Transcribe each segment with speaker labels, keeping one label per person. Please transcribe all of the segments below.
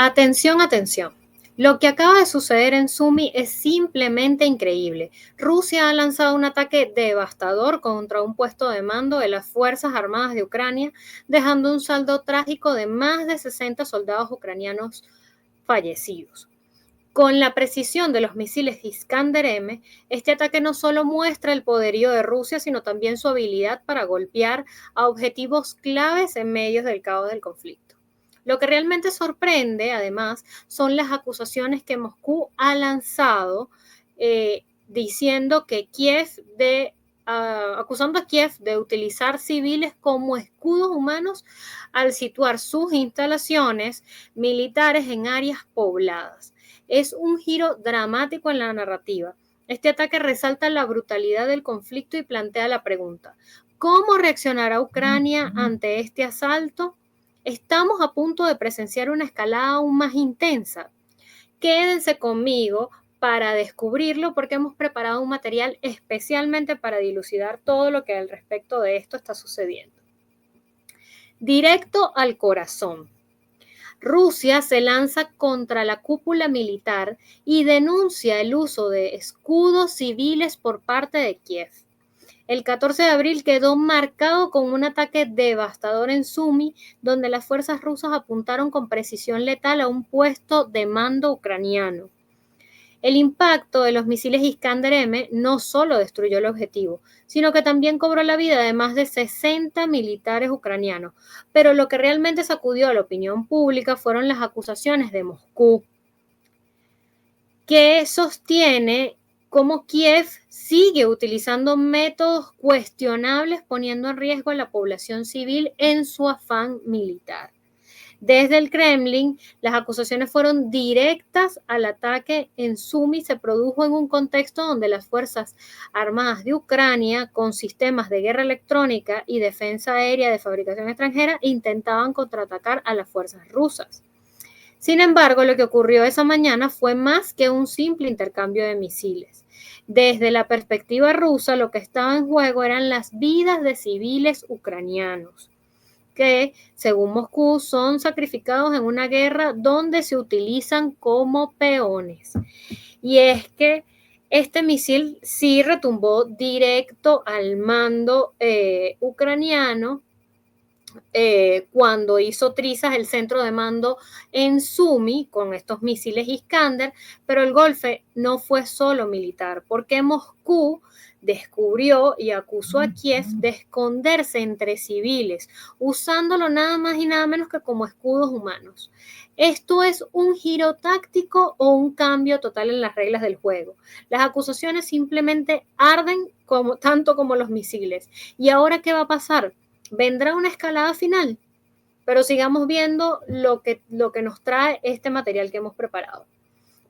Speaker 1: Atención, atención. Lo que acaba de suceder en Sumi es simplemente increíble. Rusia ha lanzado un ataque devastador contra un puesto de mando de las Fuerzas Armadas de Ucrania, dejando un saldo trágico de más de 60 soldados ucranianos fallecidos. Con la precisión de los misiles Iskander-M, este ataque no solo muestra el poderío de Rusia, sino también su habilidad para golpear a objetivos claves en medio del caos del conflicto. Lo que realmente sorprende, además, son las acusaciones que Moscú ha lanzado diciendo que acusando a Kiev de utilizar civiles como escudos humanos al situar sus instalaciones militares en áreas pobladas. Es un giro dramático en la narrativa. Este ataque resalta la brutalidad del conflicto y plantea la pregunta: ¿cómo reaccionará Ucrania ante este asalto? Estamos a punto de presenciar una escalada aún más intensa. Quédense conmigo para descubrirlo porque hemos preparado un material especialmente para dilucidar todo lo que al respecto de esto está sucediendo. Directo al corazón. Rusia se lanza contra la cúpula militar y denuncia el uso de escudos civiles por parte de Kiev. El 14 de abril quedó marcado con un ataque devastador en Sumi, donde las fuerzas rusas apuntaron con precisión letal a un puesto de mando ucraniano. El impacto de los misiles Iskander-M no solo destruyó el objetivo, sino que también cobró la vida de más de 60 militares ucranianos. Pero lo que realmente sacudió a la opinión pública fueron las acusaciones de Moscú, que sostiene cómo Kiev sigue utilizando métodos cuestionables, poniendo en riesgo a la población civil en su afán militar. Desde el Kremlin, las acusaciones fueron directas al ataque en Sumi. Se produjo en un contexto donde las Fuerzas Armadas de Ucrania, con sistemas de guerra electrónica y defensa aérea de fabricación extranjera, intentaban contraatacar a las fuerzas rusas. Sin embargo, lo que ocurrió esa mañana fue más que un simple intercambio de misiles. Desde la perspectiva rusa, lo que estaba en juego eran las vidas de civiles ucranianos, que, según Moscú, son sacrificados en una guerra donde se utilizan como peones. Y es que este misil sí retumbó directo al mando ucraniano cuando hizo trizas el centro de mando en Sumi con estos misiles Iskander, pero el golpe no fue solo militar, porque Moscú descubrió y acusó a Kiev de esconderse entre civiles, usándolo nada más y nada menos que como escudos humanos. ¿Esto es un giro táctico o un cambio total en las reglas del juego? Las acusaciones simplemente arden tanto como los misiles. ¿Y ahora qué va a pasar? ¿Vendrá una escalada final? Pero sigamos viendo lo que nos trae este material que hemos preparado.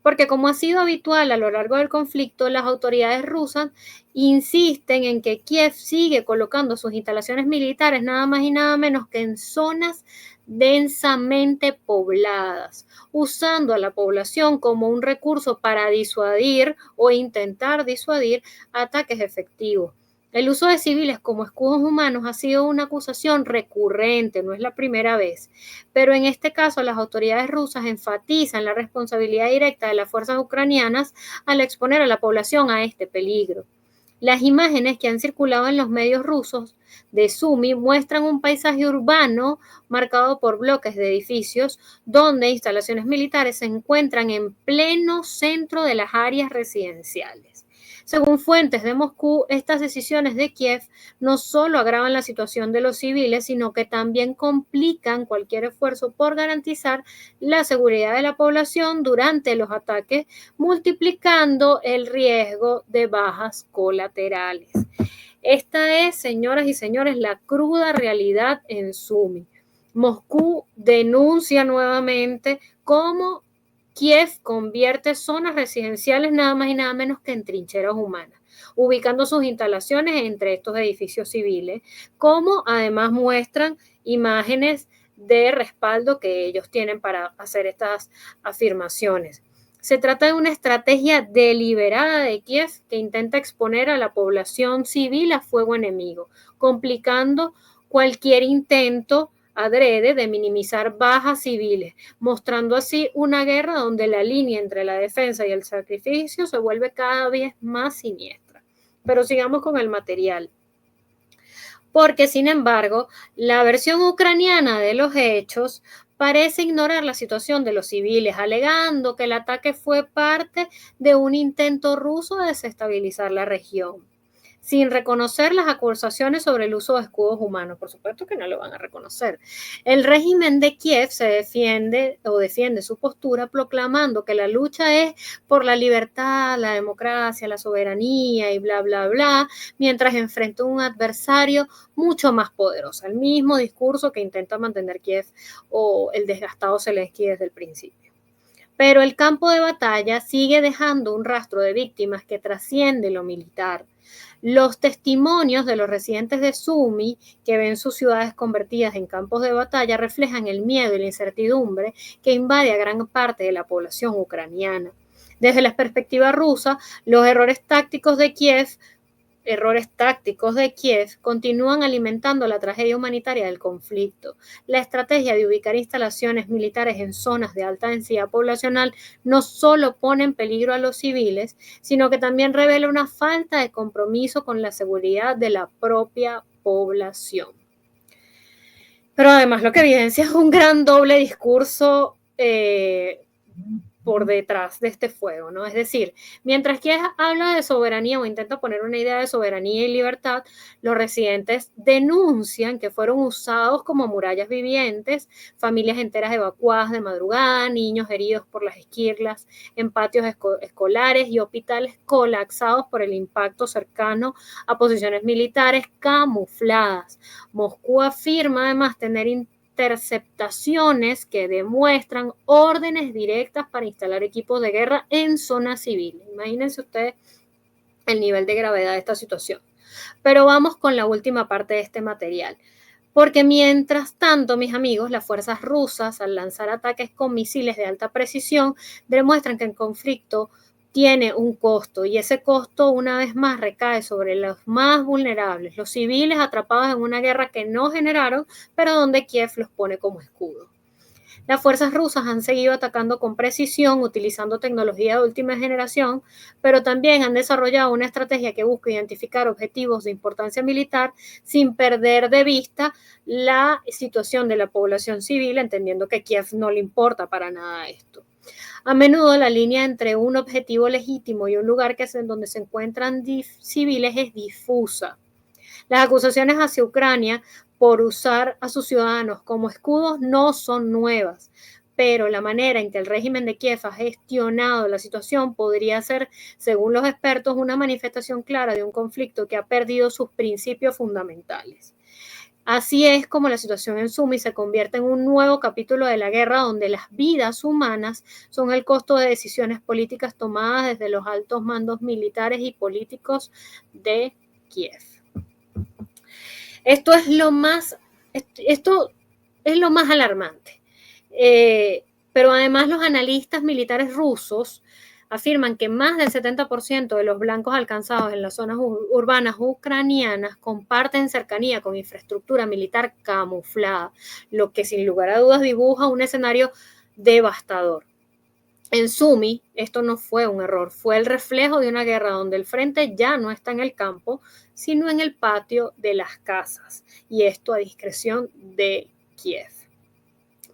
Speaker 1: Porque como ha sido habitual a lo largo del conflicto, las autoridades rusas insisten en que Kiev sigue colocando sus instalaciones militares nada más y nada menos que en zonas densamente pobladas, usando a la población como un recurso para disuadir o intentar disuadir ataques efectivos. El uso de civiles como escudos humanos ha sido una acusación recurrente, no es la primera vez, pero en este caso las autoridades rusas enfatizan la responsabilidad directa de las fuerzas ucranianas al exponer a la población a este peligro. Las imágenes que han circulado en los medios rusos de Sumi muestran un paisaje urbano marcado por bloques de edificios donde instalaciones militares se encuentran en pleno centro de las áreas residenciales. Según fuentes de Moscú, estas decisiones de Kiev no solo agravan la situación de los civiles, sino que también complican cualquier esfuerzo por garantizar la seguridad de la población durante los ataques, multiplicando el riesgo de bajas colaterales. Esta es, señoras y señores, la cruda realidad en Sumi. Moscú denuncia nuevamente cómo Kiev convierte zonas residenciales nada más y nada menos que en trincheras humanas, ubicando sus instalaciones entre estos edificios civiles, como además muestran imágenes de respaldo que ellos tienen para hacer estas afirmaciones. Se trata de una estrategia deliberada de Kiev que intenta exponer a la población civil a fuego enemigo, complicando cualquier intento adrede de minimizar bajas civiles, mostrando así una guerra donde la línea entre la defensa y el sacrificio se vuelve cada vez más siniestra. Pero sigamos con el material. Porque, sin embargo, la versión ucraniana de los hechos parece ignorar la situación de los civiles, alegando que el ataque fue parte de un intento ruso de desestabilizar la región, sin reconocer las acusaciones sobre el uso de escudos humanos. Por supuesto que no lo van a reconocer. El régimen de Kiev se defiende su postura proclamando que la lucha es por la libertad, la democracia, la soberanía y bla, bla, bla, mientras enfrenta a un adversario mucho más poderoso. El mismo discurso que intenta mantener Kiev o el desgastado Zelensky desde el principio. Pero el campo de batalla sigue dejando un rastro de víctimas que trasciende lo militar. Los testimonios de los residentes de Sumy, que ven sus ciudades convertidas en campos de batalla, reflejan el miedo y la incertidumbre que invade a gran parte de la población ucraniana. Desde la perspectiva rusa, los errores tácticos de Kiev continúan alimentando la tragedia humanitaria del conflicto. La estrategia de ubicar instalaciones militares en zonas de alta densidad poblacional no solo pone en peligro a los civiles, sino que también revela una falta de compromiso con la seguridad de la propia población. Pero además lo que evidencia es un gran doble discurso por detrás de este fuego, ¿no? Es decir, mientras que habla de soberanía o intenta poner una idea de soberanía y libertad, los residentes denuncian que fueron usados como murallas vivientes, familias enteras evacuadas de madrugada, niños heridos por las esquirlas en patios escolares y hospitales colapsados por el impacto cercano a posiciones militares camufladas. Moscú afirma además tener interceptaciones que demuestran órdenes directas para instalar equipos de guerra en zonas civiles. Imagínense ustedes el nivel de gravedad de esta situación. Pero vamos con la última parte de este material. Porque mientras tanto, mis amigos, las fuerzas rusas, al lanzar ataques con misiles de alta precisión, demuestran que el conflicto tiene un costo y ese costo una vez más recae sobre los más vulnerables, los civiles atrapados en una guerra que no generaron, pero donde Kiev los pone como escudo. Las fuerzas rusas han seguido atacando con precisión, utilizando tecnología de última generación, pero también han desarrollado una estrategia que busca identificar objetivos de importancia militar sin perder de vista la situación de la población civil, entendiendo que a Kiev no le importa para nada esto. A menudo la línea entre un objetivo legítimo y un lugar que es en donde se encuentran civiles es difusa. Las acusaciones hacia Ucrania por usar a sus ciudadanos como escudos no son nuevas, pero la manera en que el régimen de Kiev ha gestionado la situación podría ser, según los expertos, una manifestación clara de un conflicto que ha perdido sus principios fundamentales. Así es como la situación en Sumy se convierte en un nuevo capítulo de la guerra donde las vidas humanas son el costo de decisiones políticas tomadas desde los altos mandos militares y políticos de Kiev. Esto es lo más alarmante. Pero además los analistas militares rusos afirman que más del 70% de los blancos alcanzados en las zonas urbanas ucranianas comparten cercanía con infraestructura militar camuflada, lo que sin lugar a dudas dibuja un escenario devastador. En Sumy, esto no fue un error, fue el reflejo de una guerra donde el frente ya no está en el campo, sino en el patio de las casas, y esto a discreción de Kiev.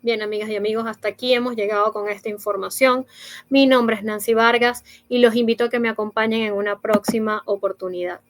Speaker 1: Bien, amigas y amigos, hasta aquí hemos llegado con esta información. Mi nombre es Nancy Vargas y los invito a que me acompañen en una próxima oportunidad.